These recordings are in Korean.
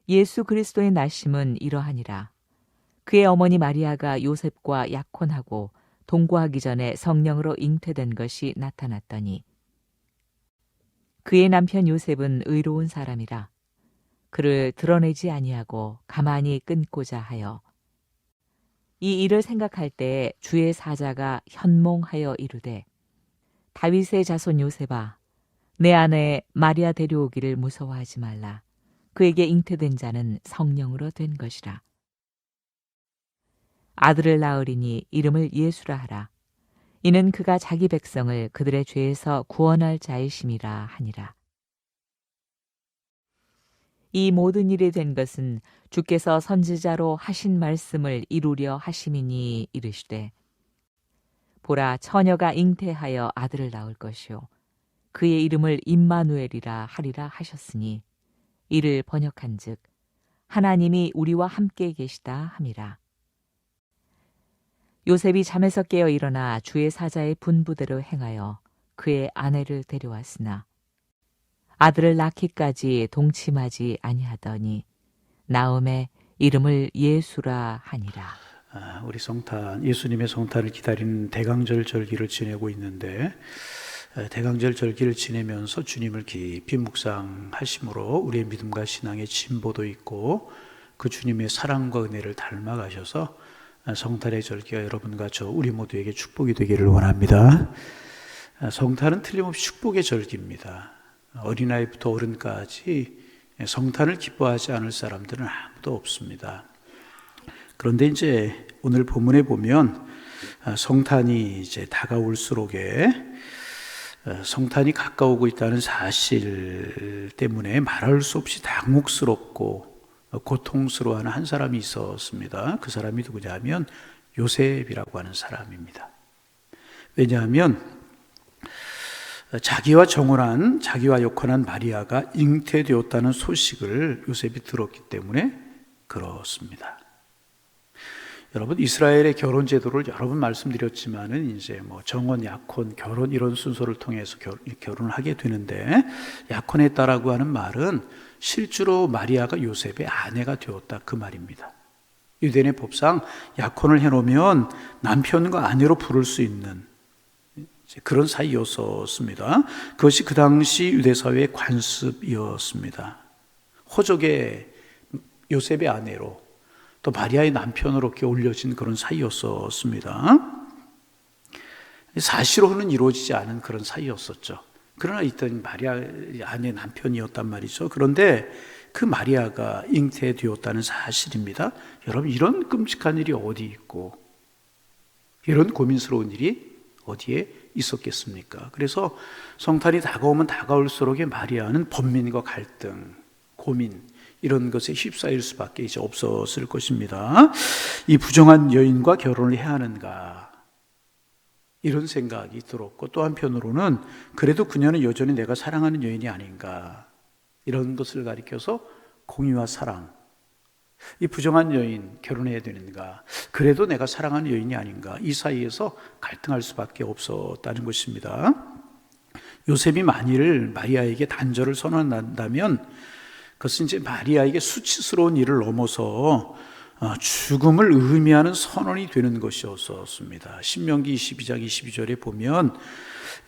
예수 그리스도의 나심은 이러하니라. 그의 어머니 마리아가 요셉과 약혼하고 동거하기 전에 성령으로 잉태된 것이 나타났더니 그의 남편 요셉은 의로운 사람이라 그를 드러내지 아니하고 가만히 끊고자 하여 이 일을 생각할 때 주의 사자가 현몽하여 이르되 다윗의 자손 요셉아 내 아내 마리아 데려오기를 무서워하지 말라. 그에게 잉태된 자는 성령으로 된 것이라. 아들을 낳으리니 이름을 예수라 하라. 이는 그가 자기 백성을 그들의 죄에서 구원할 자이심이라 하니라. 이 모든 일이 된 것은 주께서 선지자로 하신 말씀을 이루려 하심이니 이르시되 보라 처녀가 잉태하여 아들을 낳을 것이요 그의 이름을 임마누엘이라 하리라 하셨으니 이를 번역한즉 하나님이 우리와 함께 계시다 함이라. 요셉이 잠에서 깨어 일어나 주의 사자의 분부대로 행하여 그의 아내를 데려왔으나 아들을 낳기까지 동침하지 아니하더니 나음에 이름을 예수라 하니라. 우리 성탄, 예수님의 성탄을 기다리는 대강절 절기를 지내고 있는데 대강절 절기를 지내면서 주님을 깊이 묵상하심으로 우리의 믿음과 신앙의 진보도 있고 그 주님의 사랑과 은혜를 닮아가셔서 성탄의 절기가 여러분과 저 우리 모두에게 축복이 되기를 원합니다. 성탄은 틀림없이 축복의 절기입니다. 어린아이부터 어른까지 성탄을 기뻐하지 않을 사람들은 아무도 없습니다. 그런데 이제 오늘 본문에 보면 성탄이 이제 다가올수록에 성탄이 가까우고 있다는 사실 때문에 말할 수 없이 당혹스럽고 고통스러워하는 한 사람이 있었습니다. 그 사람이 누구냐면 요셉이라고 하는 사람입니다. 왜냐하면 자기와 정혼한, 자기와 역혼한 마리아가 잉태되었다는 소식을 요셉이 들었기 때문에 그렇습니다. 여러분, 이스라엘의 결혼 제도를 여러 번 말씀드렸지만은 이제 뭐 정혼, 약혼, 결혼 이런 순서를 통해서 결혼을 하게 되는데 약혼했다라고 하는 말은 실제로 마리아가 요셉의 아내가 되었다 그 말입니다. 유대인의 법상 약혼을 해놓으면 남편과 아내로 부를 수 있는 그런 사이였었습니다. 그것이 그 당시 유대 사회의 관습이었습니다. 호적의 요셉의 아내로 또 마리아의 남편으로 이렇게 올려진 그런 사이였었습니다. 사실로는 이루어지지 않은 그런 사이였었죠. 그러나 있던 마리아의 아내 남편이었단 말이죠. 그런데 그 마리아가 잉태되었다는 사실입니다. 여러분, 이런 끔찍한 일이 어디 있고 이런 고민스러운 일이 어디에 있었겠습니까? 그래서 성탄이 다가오면 다가올수록 마리아는 번민과 갈등, 고민 이런 것에 휩싸일 수밖에 이제 없었을 것입니다. 이 부정한 여인과 결혼을 해야 하는가 이런 생각이 들었고 또 한편으로는 그래도 그녀는 여전히 내가 사랑하는 여인이 아닌가 이런 것을 가리켜서 공의와 사랑 이 부정한 여인 결혼해야 되는가 그래도 내가 사랑하는 여인이 아닌가 이 사이에서 갈등할 수밖에 없었다는 것입니다. 요셉이 만일 마리아에게 단절을 선언한다면 그것은 이제 마리아에게 수치스러운 일을 넘어서 죽음을 의미하는 선언이 되는 것이었습니다. 신명기 22장 22절에 보면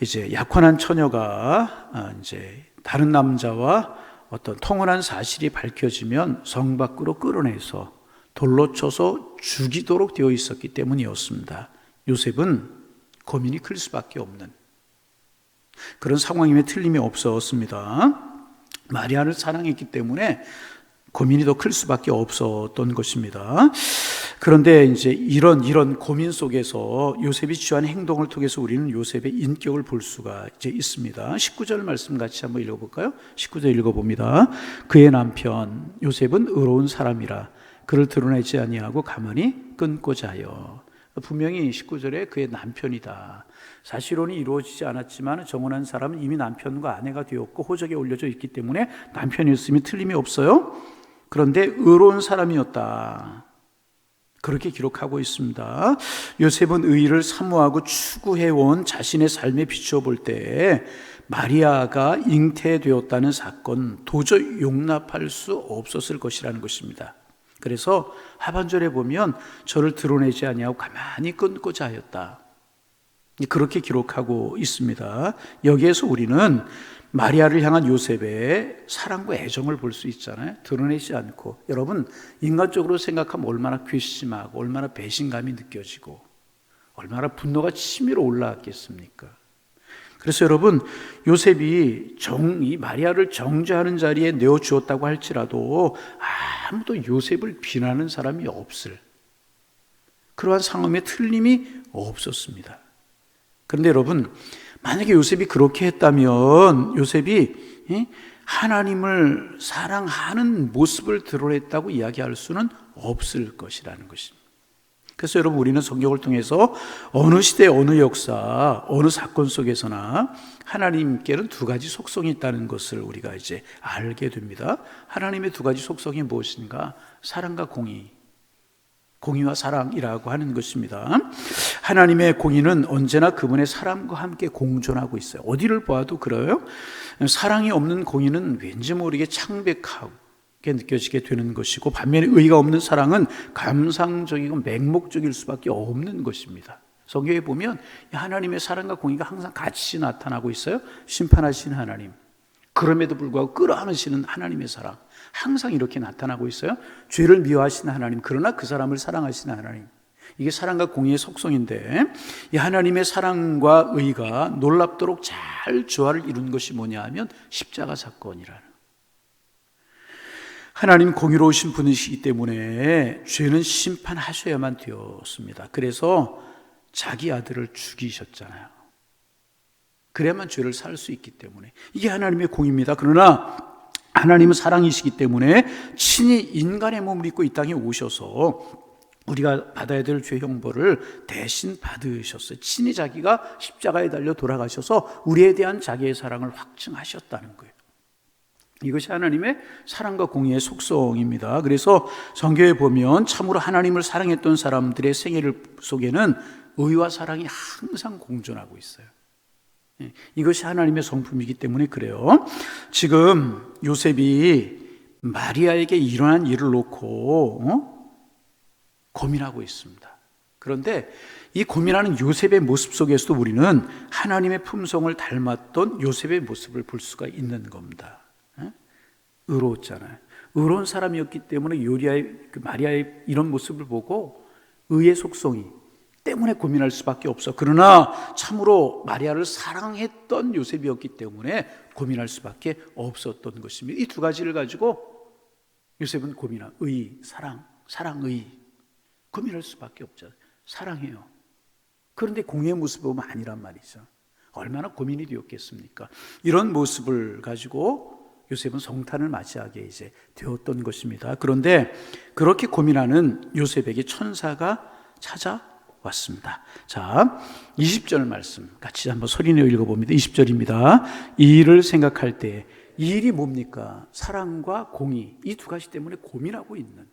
이제 약혼한 처녀가 이제 다른 남자와 어떤 통혼한 사실이 밝혀지면 성 밖으로 끌어내서 돌로 쳐서 죽이도록 되어 있었기 때문이었습니다. 요셉은 고민이 클 수밖에 없는 그런 상황임에 틀림이 없었습니다. 마리아를 사랑했기 때문에 고민이 더 클 수밖에 없었던 것입니다. 그런데 이제 이런 고민 속에서 요셉이 취한 행동을 통해서 우리는 요셉의 인격을 볼 수가 이제 있습니다. 19절 말씀 같이 한번 읽어볼까요? 19절 읽어봅니다. 그의 남편 요셉은 의로운 사람이라 그를 드러내지 아니하고 가만히 끊고자 하여. 분명히 19절에 그의 남편이다. 사실혼이 이루어지지 않았지만 정혼한 사람은 이미 남편과 아내가 되었고 호적에 올려져 있기 때문에 남편이었음이 틀림이 없어요. 그런데 의로운 사람이었다. 그렇게 기록하고 있습니다. 요셉은 의를 사모하고 추구해온 자신의 삶에 비추어 볼 때 마리아가 잉태되었다는 사건 도저히 용납할 수 없었을 것이라는 것입니다. 그래서 하반절에 보면 저를 드러내지 아니하고 가만히 끊고자 하였다. 그렇게 기록하고 있습니다. 여기에서 우리는 마리아를 향한 요셉의 사랑과 애정을 볼 수 있잖아요. 드러내지 않고. 여러분, 인간적으로 생각하면 얼마나 괘씸하고 얼마나 배신감이 느껴지고 얼마나 분노가 치밀어 올라왔겠습니까? 그래서 여러분, 요셉이 이 마리아를 정죄하는 자리에 내어주었다고 할지라도 아무도 요셉을 비난하는 사람이 없을 그러한 상황에 틀림이 없었습니다. 그런데 여러분, 만약에 요셉이 그렇게 했다면 요셉이 하나님을 사랑하는 모습을 드러냈다고 이야기할 수는 없을 것이라는 것입니다. 그래서 여러분, 우리는 성경을 통해서 어느 시대, 어느 역사, 어느 사건 속에서나 하나님께는 두 가지 속성이 있다는 것을 우리가 이제 알게 됩니다. 하나님의 두 가지 속성이 무엇인가? 사랑과 공의. 공의와 사랑이라고 하는 것입니다. 하나님의 공의는 언제나 그분의 사랑과 함께 공존하고 있어요. 어디를 보아도 그래요. 사랑이 없는 공의는 왠지 모르게 창백하게 느껴지게 되는 것이고, 반면에 의가 없는 사랑은 감상적이고 맹목적일 수밖에 없는 것입니다. 성경에 보면 하나님의 사랑과 공의가 항상 같이 나타나고 있어요. 심판하신 하나님, 그럼에도 불구하고 끌어안으시는 하나님의 사랑, 항상 이렇게 나타나고 있어요. 죄를 미워하시는 하나님, 그러나 그 사람을 사랑하시는 하나님. 이게 사랑과 공의의 속성인데, 이 하나님의 사랑과 의가 놀랍도록 잘 조화를 이룬 것이 뭐냐 하면 십자가 사건이라는. 하나님 공의로우신 분이시기 때문에 죄는 심판하셔야만 되었습니다. 그래서 자기 아들을 죽이셨잖아요. 그래야만 죄를 살 수 있기 때문에. 이게 하나님의 공의입니다. 그러나 하나님은 사랑이시기 때문에 친히 인간의 몸을 입고 이 땅에 오셔서 우리가 받아야 될 죄 형벌을 대신 받으셨어요. 친히 자기가 십자가에 달려 돌아가셔서 우리에 대한 자기의 사랑을 확증하셨다는 거예요. 이것이 하나님의 사랑과 공의의 속성입니다. 그래서 성경에 보면 참으로 하나님을 사랑했던 사람들의 생애 속에는 의와 사랑이 항상 공존하고 있어요. 이것이 하나님의 성품이기 때문에 그래요. 지금 요셉이 마리아에게 일어난 일을 놓고 고민하고 있습니다. 그런데 이 고민하는 요셉의 모습 속에서도 우리는 하나님의 품성을 닮았던 요셉의 모습을 볼 수가 있는 겁니다. 의로웠잖아요. 의로운 사람이었기 때문에 마리아의 이런 모습을 보고 의의 속성이 때문에 고민할 수밖에 없어. 그러나 참으로 마리아를 사랑했던 요셉이었기 때문에 고민할 수밖에 없었던 것입니다. 이 두 가지를 가지고 요셉은 고민한 의, 사랑의 고민할 수밖에 없잖아요. 사랑해요. 그런데 공의의 모습을 보면 아니란 말이죠. 얼마나 고민이 되었겠습니까? 이런 모습을 가지고 요셉은 성탄을 맞이하게 이제 되었던 것입니다. 그런데 그렇게 고민하는 요셉에게 천사가 찾아왔습니다. 자, 20절 말씀 같이 한번 소리내어 읽어봅니다. 20절입니다. 이 일을 생각할 때 이 일이 뭡니까? 사랑과 공의, 이 두 가지 때문에 고민하고 있는,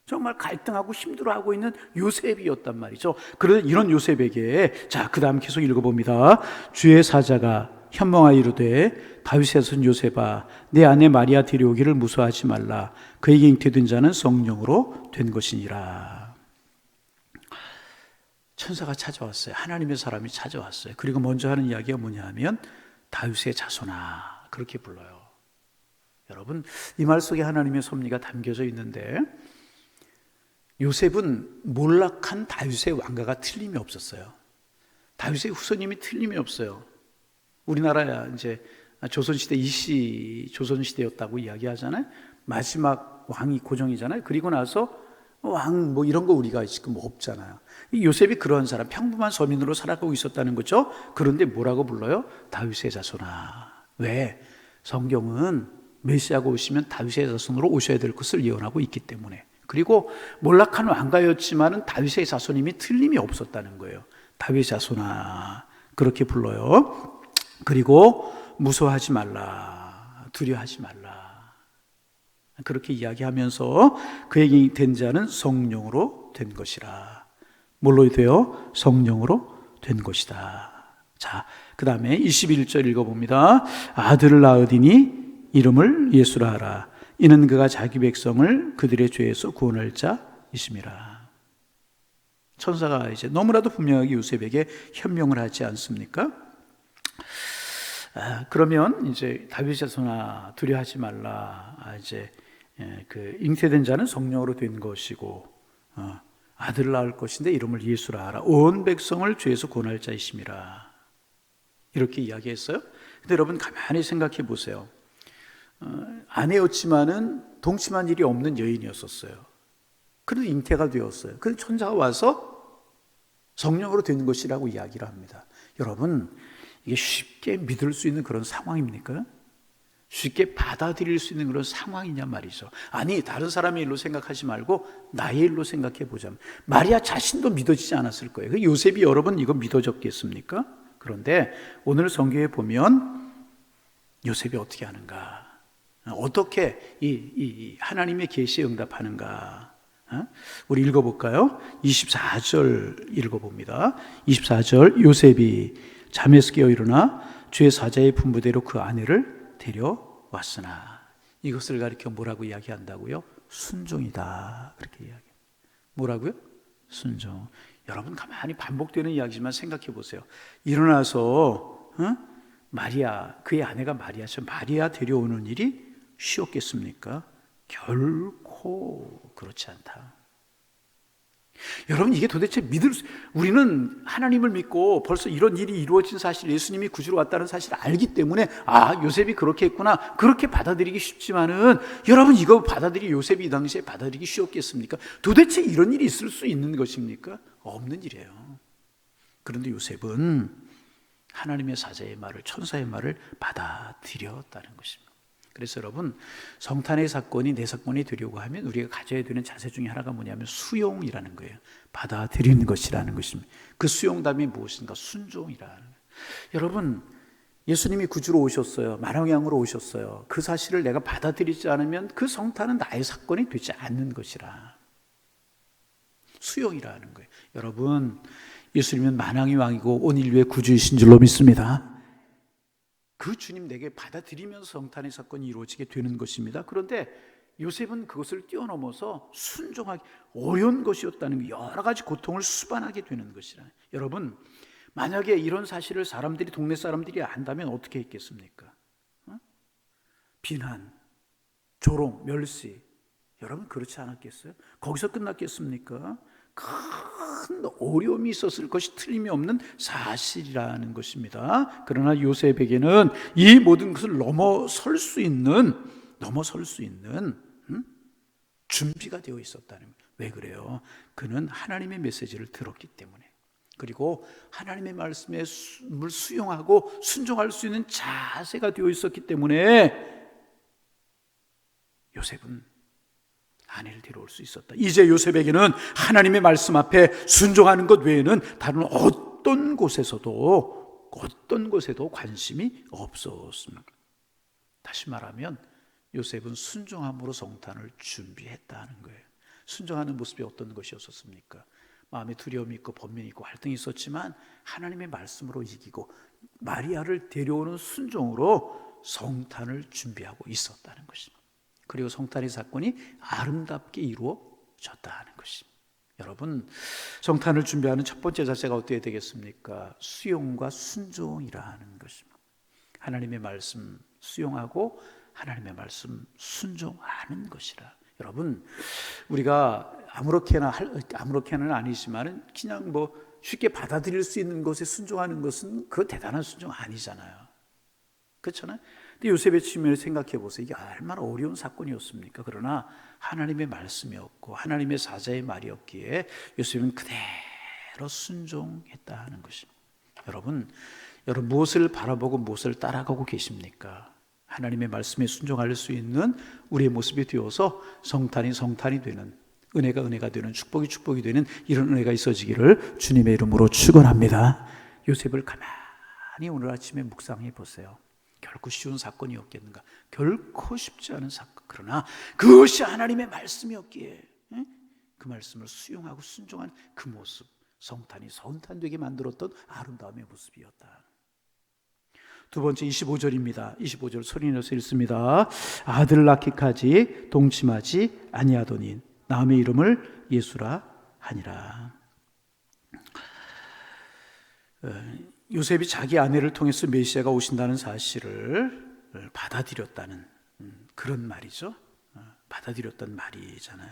정말 갈등하고 힘들어하고 있는 요셉이었단 말이죠. 그런 이런 요셉에게 자, 그 다음 계속 읽어봅니다. 주의 사자가 현몽하여 이르되 다윗의 자손 요셉아, 내 아내 마리아 데려오기를 무서워하지 말라. 그에게 잉태된 자는 성령으로 된 것이니라. 천사가 찾아왔어요. 하나님의 사람이 찾아왔어요. 그리고 먼저 하는 이야기가 뭐냐 하면 다윗의 자손아, 그렇게 불러요. 여러분, 이 말 속에 하나님의 섭리가 담겨져 있는데, 요셉은 몰락한 다윗의 왕가가 틀림이 없었어요. 다윗의 후손님이 틀림이 없어요. 우리나라야 이제 조선시대 이씨 조선시대였다고 이야기하잖아요. 마지막 왕이 고종이잖아요. 그리고 나서 왕 뭐 이런 거 우리가 지금 없잖아요. 이 요셉이 그런 사람, 평범한 서민으로 살아가고 있었다는 거죠. 그런데 뭐라고 불러요? 다윗의 자손아. 왜? 성경은 메시아가 오시면 다윗의 자손으로 오셔야 될 것을 예언하고 있기 때문에. 그리고 몰락한 왕가였지만은 다윗의 자손임이 틀림이 없었다는 거예요. 다윗의 자손아, 그렇게 불러요. 그리고 무서워하지 말라, 두려워하지 말라, 그렇게 이야기하면서 그에게 된 자는 성령으로 된 것이라. 뭘로 돼요? 성령으로 된 것이다. 자, 그 다음에 21절 읽어봅니다. 아들을 낳으리니 이름을 예수라 하라. 이는 그가 자기 백성을 그들의 죄에서 구원할 자이심이라. 천사가 이제 너무나도 분명하게 요셉에게 현명을 하지 않습니까? 그러면 이제 다윗의 자손아 두려워하지 말라. 이제 그 잉태된 자는 성령으로 된 것이고 아들을 낳을 것인데 이름을 예수라 하라. 온 백성을 죄에서 구원할 자이심이라. 이렇게 이야기했어요. 근데 여러분 가만히 생각해 보세요. 아내였지만은 동침한 일이 없는 여인이었었어요. 그래도 잉태가 되었어요. 그런데 천사가 와서 성령으로 된 것이라고 이야기를 합니다. 여러분 이게 쉽게 믿을 수 있는 그런 상황입니까? 쉽게 받아들일 수 있는 그런 상황이냐 말이죠. 아니 다른 사람의 일로 생각하지 말고 나의 일로 생각해 보자면 마리아 자신도 믿어지지 않았을 거예요. 요셉이 여러분 이거 믿어졌겠습니까? 그런데 오늘 성경에 보면 요셉이 어떻게 하는가, 어떻게 이 하나님의 계시에 응답하는가, 우리 읽어볼까요? 24절 읽어봅니다. 24절 요셉이 잠에서 깨어 일어나 주의 사자의 분부대로 그 아내를 데려왔으나 이것을 가리켜 뭐라고 이야기한다고요? 순종이다. 그렇게 이야기. 뭐라고요? 순종. 여러분 가만히 반복되는 이야기지만 생각해 보세요. 일어나서 마리아, 그의 아내가 마리아죠. 마리아 데려오는 일이 쉬웠겠습니까? 결코 그렇지 않다. 여러분 이게 도대체 우리는 하나님을 믿고 벌써 이런 일이 이루어진 사실, 예수님이 구주로 왔다는 사실을 알기 때문에 요셉이 그렇게 했구나, 그렇게 받아들이기 쉽지만은 여러분 이거 요셉이 이 당시에 받아들이기 쉬웠겠습니까? 도대체 이런 일이 있을 수 있는 것입니까? 없는 일이에요. 그런데 요셉은 하나님의 사자의 말을, 천사의 말을 받아들였다는 것입니다. 그래서 여러분 성탄의 사건이 내 사건이 되려고 하면 우리가 가져야 되는 자세 중에 하나가 뭐냐면 수용이라는 거예요. 받아들이는 것이라는 것입니다. 그 수용담이 무엇인가? 순종이라는 거예요. 여러분 예수님이 구주로 오셨어요. 만왕의 양으로 오셨어요. 그 사실을 내가 받아들이지 않으면 그 성탄은 나의 사건이 되지 않는 것이라. 수용이라는 거예요. 여러분 예수님은 만왕의 왕이고 온 인류의 구주이신 줄로 믿습니다. 그 주님 내게 받아들이면서 성탄의 사건이 이루어지게 되는 것입니다. 그런데 요셉은 그것을 뛰어넘어서 순종하기 어려운 것이었다는 거, 여러 가지 고통을 수반하게 되는 것이라. 여러분 만약에 이런 사실을 사람들이, 동네 사람들이 안다면 어떻게 했겠습니까? 비난, 조롱, 멸시. 여러분 그렇지 않았겠어요? 거기서 끝났겠습니까? 큰 어려움이 있었을 것이 틀림이 없는 사실이라는 것입니다. 그러나 요셉에게는 이 모든 것을 넘어설 수 있는 준비가 되어 있었다는 거예요. 왜 그래요? 그는 하나님의 메시지를 들었기 때문에, 그리고 하나님의 말씀을 수용하고 순종할 수 있는 자세가 되어 있었기 때문에 요셉은 아내를 데려올 수 있었다. 이제 요셉에게는 하나님의 말씀 앞에 순종하는 것 외에는 다른 어떤 곳에서도 관심이 없었습니다. 다시 말하면 요셉은 순종함으로 성탄을 준비했다는 거예요. 순종하는 모습이 어떤 것이었습니까? 마음에 두려움이 있고 번민이 있고 갈등이 있었지만 하나님의 말씀으로 이기고 마리아를 데려오는 순종으로 성탄을 준비하고 있었다는 것입니다. 그리고 성탄의 사건이 아름답게 이루어졌다는 것입니다. 여러분 성탄을 준비하는 첫 번째 자세가 어떻게 되겠습니까? 수용과 순종이라는 것입니다. 하나님의 말씀 수용하고 하나님의 말씀 순종하는 것이라. 여러분 우리가 아무렇게는 아니지만 그냥 쉽게 받아들일 수 있는 것에 순종하는 것은 그 대단한 순종 아니잖아요. 그렇잖아요. 근데 요셉의 측면을 생각해 보세요. 이게 얼마나 어려운 사건이었습니까? 그러나 하나님의 말씀이었고 하나님의 사자의 말이었기에 요셉은 그대로 순종했다 하는 것입니다. 여러분 무엇을 바라보고 무엇을 따라가고 계십니까? 하나님의 말씀에 순종할 수 있는 우리의 모습이 되어서 성탄이 되는, 은혜가 되는, 축복이 되는 이런 은혜가 있어지기를 주님의 이름으로 축원합니다. 요셉을 가만히 오늘 아침에 묵상해 보세요. 결코 쉬운 사건이었겠는가? 결코 쉽지 않은 사건. 그러나 그것이 하나님의 말씀이었기에 그 말씀을 수용하고 순종한 그 모습, 성탄이 성탄되게 만들었던 아름다움의 모습이었다. 두 번째 25절입니다. 25절 소리 내서 읽습니다. 아들 낳기까지 동침하지 아니하더니 남의 이름을 예수라 하니라. 요셉이 자기 아내를 통해서 메시아가 오신다는 사실을 받아들였다는 그런 말이죠. 받아들였던 말이잖아요.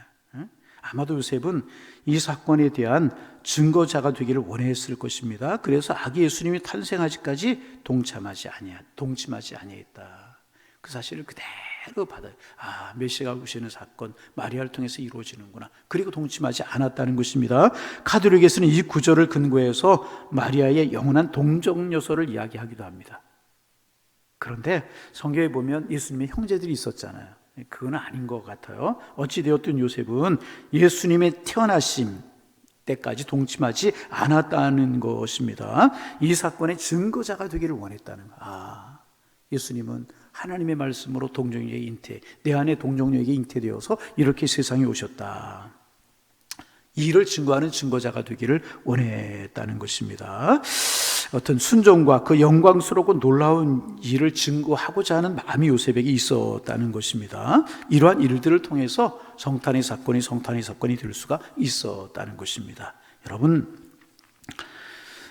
아마도 요셉은 이 사건에 대한 증거자가 되기를 원했을 것입니다. 그래서 아기 예수님이 탄생하기까지 동침하지 아니했다. 그 사실을 그대로 받아요. 메시아가 오시는 사건 마리아를 통해서 이루어지는구나. 그리고 동침하지 않았다는 것입니다. 카톨릭에서는 이 구절을 근거해서 마리아의 영원한 동정 요소를 이야기하기도 합니다. 그런데 성경에 보면 예수님의 형제들이 있었잖아요. 그건 아닌 것 같아요. 어찌되었든 요셉은 예수님의 태어나심 때까지 동침하지 않았다는 것입니다. 이 사건의 증거자가 되기를 원했다는 거. 예수님은 하나님의 말씀으로 동정녀에게 잉태, 내 안에 동정녀에게 잉태되어서 이렇게 세상에 오셨다. 이를 증거하는 증거자가 되기를 원했다는 것입니다. 어떤 순종과 그 영광스럽고 놀라운 일을 증거하고자 하는 마음이 요셉에게 있었다는 것입니다. 이러한 일들을 통해서 성탄의 사건이 될 수가 있었다는 것입니다. 여러분,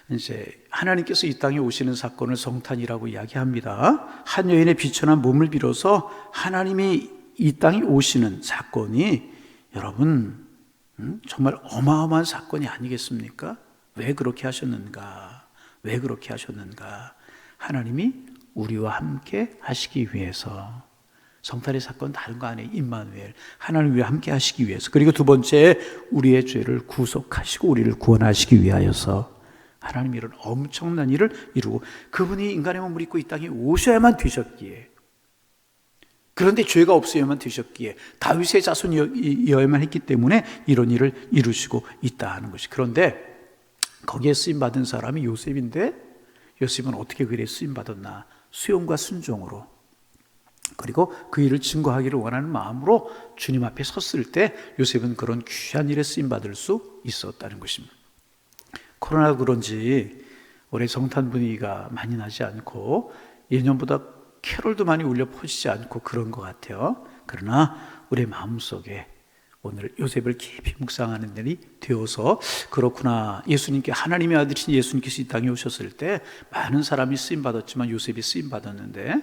이제 하나님께서 이 땅에 오시는 사건을 성탄이라고 이야기합니다. 한 여인의 비천한 몸을 빌어서 하나님이 이 땅에 오시는 사건이 여러분 정말 어마어마한 사건이 아니겠습니까? 왜 그렇게 하셨는가? 하나님이 우리와 함께 하시기 위해서. 성탄의 사건 다른 거 아니에요. 임마누엘, 하나님 우리와 함께 하시기 위해서. 그리고 두 번째, 우리의 죄를 구속하시고 우리를 구원하시기 위하여서 하나님이 이런 엄청난 일을 이루고, 그분이 인간의 몸을 입고 이 땅에 오셔야만 되셨기에, 그런데 죄가 없어야만 되셨기에, 다윗의 자손이어야만 했기 때문에 이런 일을 이루시고 있다 하는 것이. 그런데 거기에 쓰임받은 사람이 요셉인데, 요셉은 어떻게 그래 쓰임받았나? 수용과 순종으로, 그리고 그 일을 증거하기를 원하는 마음으로 주님 앞에 섰을 때 요셉은 그런 귀한 일에 쓰임받을 수 있었다는 것입니다. 코로나 그런지 올해 성탄 분위기가 많이 나지 않고 예년보다 캐롤도 많이 울려 퍼지지 않고 그런 것 같아요. 그러나 우리의 마음속에 오늘 요셉을 깊이 묵상하는 날이 되어서, 그렇구나, 예수님께, 하나님의 아들이신 예수님께서 이 땅에 오셨을 때 많은 사람이 쓰임받았지만 요셉이 쓰임받았는데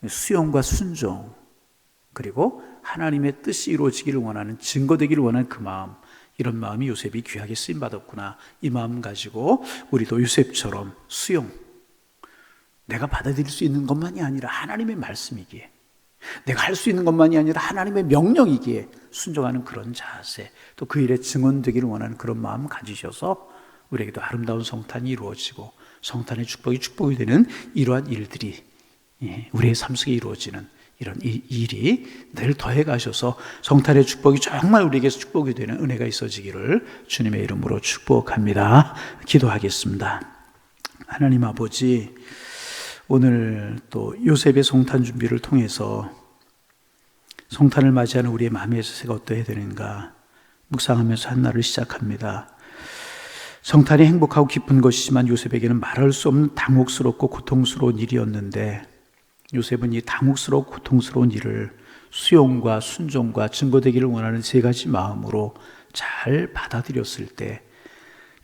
수용과 순종, 그리고 하나님의 뜻이 이루어지기를 원하는, 증거되기를 원하는 그 마음, 이런 마음이 요셉이 귀하게 쓰임받았구나. 이 마음 가지고 우리도 요셉처럼 수용, 내가 받아들일 수 있는 것만이 아니라 하나님의 말씀이기에, 내가 할 수 있는 것만이 아니라 하나님의 명령이기에 순종하는 그런 자세, 또 그 일에 증언되기를 원하는 그런 마음 가지셔서 우리에게도 아름다운 성탄이 이루어지고 성탄의 축복이 되는 이러한 일들이 우리의 삶 속에 이루어지는 이런 일이 늘 더해 가셔서 성탄의 축복이 정말 우리에게서 축복이 되는 은혜가 있어지기를 주님의 이름으로 축복합니다. 기도하겠습니다. 하나님 아버지, 오늘 또 요셉의 성탄 준비를 통해서 성탄을 맞이하는 우리의 마음의 자세가 어떠해야 되는가 묵상하면서 한 날을 시작합니다. 성탄이 행복하고 기쁜 것이지만 요셉에게는 말할 수 없는 당혹스럽고 고통스러운 일이었는데, 요셉은 이 당혹스럽고 고통스러운 일을 수용과 순종과 증거되기를 원하는 세 가지 마음으로 잘 받아들였을 때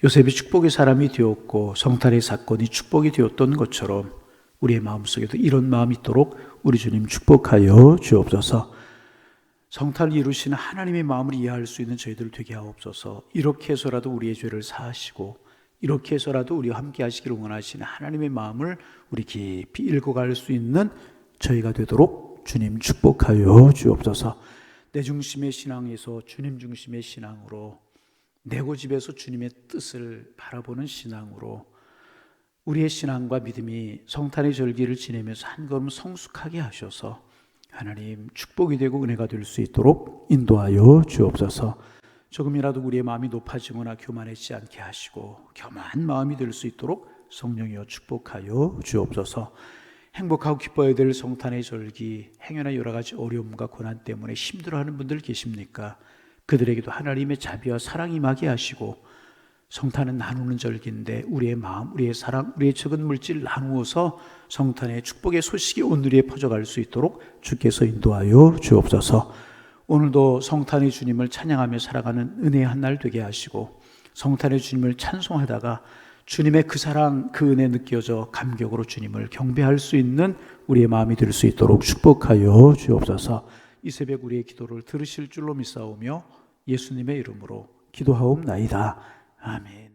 요셉이 축복의 사람이 되었고 성탄의 사건이 축복이 되었던 것처럼 우리의 마음속에도 이런 마음이 있도록 우리 주님 축복하여 주옵소서. 성탄을 이루시는 하나님의 마음을 이해할 수 있는 저희들 되게 하옵소서. 이렇게 해서라도 우리의 죄를 사하시고 이렇게 해서라도 우리와 함께 하시기를 원하시는 하나님의 마음을 우리 깊이 읽어갈 수 있는 저희가 되도록 주님 축복하여 주옵소서. 내 중심의 신앙에서 주님 중심의 신앙으로, 내 고집에서 주님의 뜻을 바라보는 신앙으로 우리의 신앙과 믿음이 성탄의 절기를 지내면서 한 걸음 성숙하게 하셔서 하나님 축복이 되고 은혜가 될 수 있도록 인도하여 주옵소서. 조금이라도 우리의 마음이 높아지거나 교만해지지 않게 하시고 겸한 마음이 될 수 있도록 성령이여 축복하여 주옵소서. 행복하고 기뻐야 될 성탄의 절기, 행여나 여러 가지 어려움과 고난 때문에 힘들어하는 분들 계십니까? 그들에게도 하나님의 자비와 사랑이 임하게 하시고 성탄은 나누는 절기인데 우리의 마음, 우리의 사랑, 우리의 적은 물질 나누어서 성탄의 축복의 소식이 온누리에 퍼져갈 수 있도록 주께서 인도하여 주옵소서. 오늘도 성탄의 주님을 찬양하며 살아가는 은혜의 한 날 되게 하시고, 성탄의 주님을 찬송하다가 주님의 그 사랑, 그 은혜 느껴져 감격으로 주님을 경배할 수 있는 우리의 마음이 될 수 있도록 축복하여 주옵소서. 이 새벽 우리의 기도를 들으실 줄로 믿사오며 예수님의 이름으로 기도하옵나이다. 아멘.